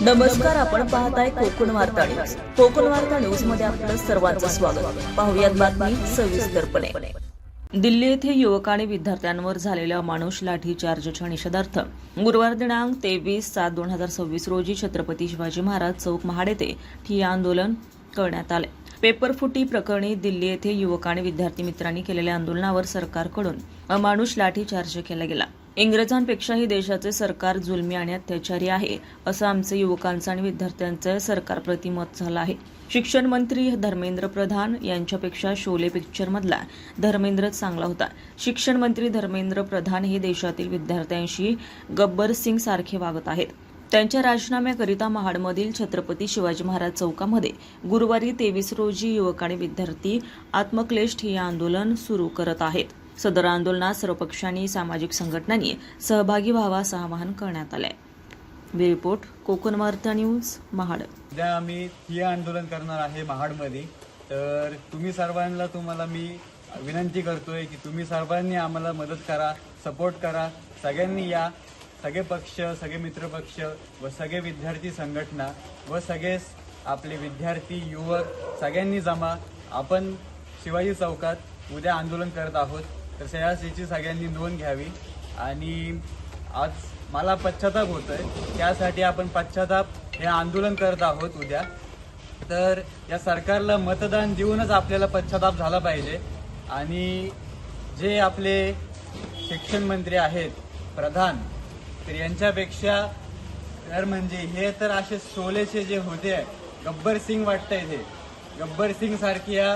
नमस्कार, आपण पाहताय कोकण वार्ता न्यूज. कोकण वार्ता न्यूज मध्ये आपलं सर्वांचं स्वागत. पाहुयात बातमी सविस्तरपणे. दिल्ली येथे युवक आणि विद्यार्थ्यांवर झालेल्या अमानुष लाठीचार्जच्या निषेधार्थ गुरुवार दिनांक 23/7/2026 रोजी छत्रपती शिवाजी महाराज चौक महाड येथे ठिय्या आंदोलन करण्यात आले. पेपरफुटी प्रकरणी दिल्ली येथे युवक आणि विद्यार्थी मित्रांनी केलेल्या आंदोलनावर सरकारकडून अमानुष लाठीचार्ज केला गेला. इंग्रजांपेक्षाही देशाचे सरकार जुलमी आणि अत्याचारी आहे, असं आमचे युवकांचं आणि विद्यार्थ्यांचं सरकारप्रती मत झालं आहे. शिक्षण मंत्री धर्मेंद्र प्रधान यांच्यापेक्षा शोले पिक्चरमधला धर्मेंद्र चांगला होता. शिक्षण मंत्री धर्मेंद्र प्रधान हे देशातील विद्यार्थ्यांशी गब्बर सिंग सारखे वागत आहेत. त्यांच्या राजीनाम्याकरिता महाडमधील छत्रपती शिवाजी महाराज चौकामध्ये गुरुवारी 23 रोजी युवक आणि विद्यार्थी आत्मक्लेश ठिय्या आंदोलन सुरू करत आहेत. सदर आंदोलनात सर्व पक्षांनी सामाजिक संघटनांनी सहभागी व्हावा असं आवाहन करण्यात आलंय. ब्युरो रिपोर्ट, कोकण वार्ता न्यूज, महाड. उद्या आम्ही ठिय्या आंदोलन करणार आहे महाडमध्ये. तर तुम्हाला मी विनंती करतोय की तुम्ही सर्वांनी आम्हाला मदत करा, सपोर्ट करा. सगळ्यांनी या, सगळे पक्ष, सगळे मित्रपक्ष व सगळे विद्यार्थी संघटना व सगळे आपले विद्यार्थी युवक सगळ्यांनी जमा. आपण शिवाजी चौकात उद्या आंदोलन करत आहोत. तर याची सगळ्यांनी नोंद घ्यावी. आणि आज मला पश्चाताप होतोय, त्यासाठी आपण पश्चाताप हे आंदोलन करत आहोत उद्या. तर या सरकारला मतदान देऊनच आपल्याला पश्चाताप झाला पाहिजे. आणि जे आपले शिक्षण मंत्री आहेत प्रधान, तर यांच्यापेक्षा तर म्हणजे हे तर असे शोलेचे जे होते, गब्बर सिंग वाटतंय, ते गब्बर सिंग सारखी या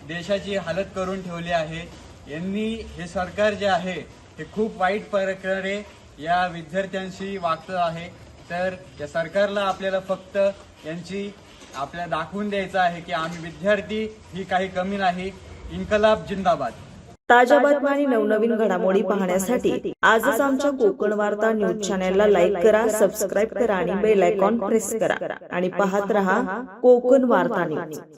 देशाची हालत करून ठेवली आहे. यांनी हे सरकार जे आहे हे खूप वाईट प्रकारे या विद्यार्थ्यांशी वागतं आहे. तर या सरकारला आपल्याला फक्त आपल्याला दाखवून द्यायचं आहे की आम्ही विद्यार्थी ही काही कमी नाही. इन्कलाब जिंदाबाद. ताज्या बातम्या आणि नवनवीन घडामोडी पाहण्यासाठी आजच आमच्या कोकण वार्ता न्यूज चॅनलला लाईक करा, सबस्क्राईब करा आणि बेल आयकॉन प्रेस करा आणि पाहत रहा कोकण वार्ता न्यूज.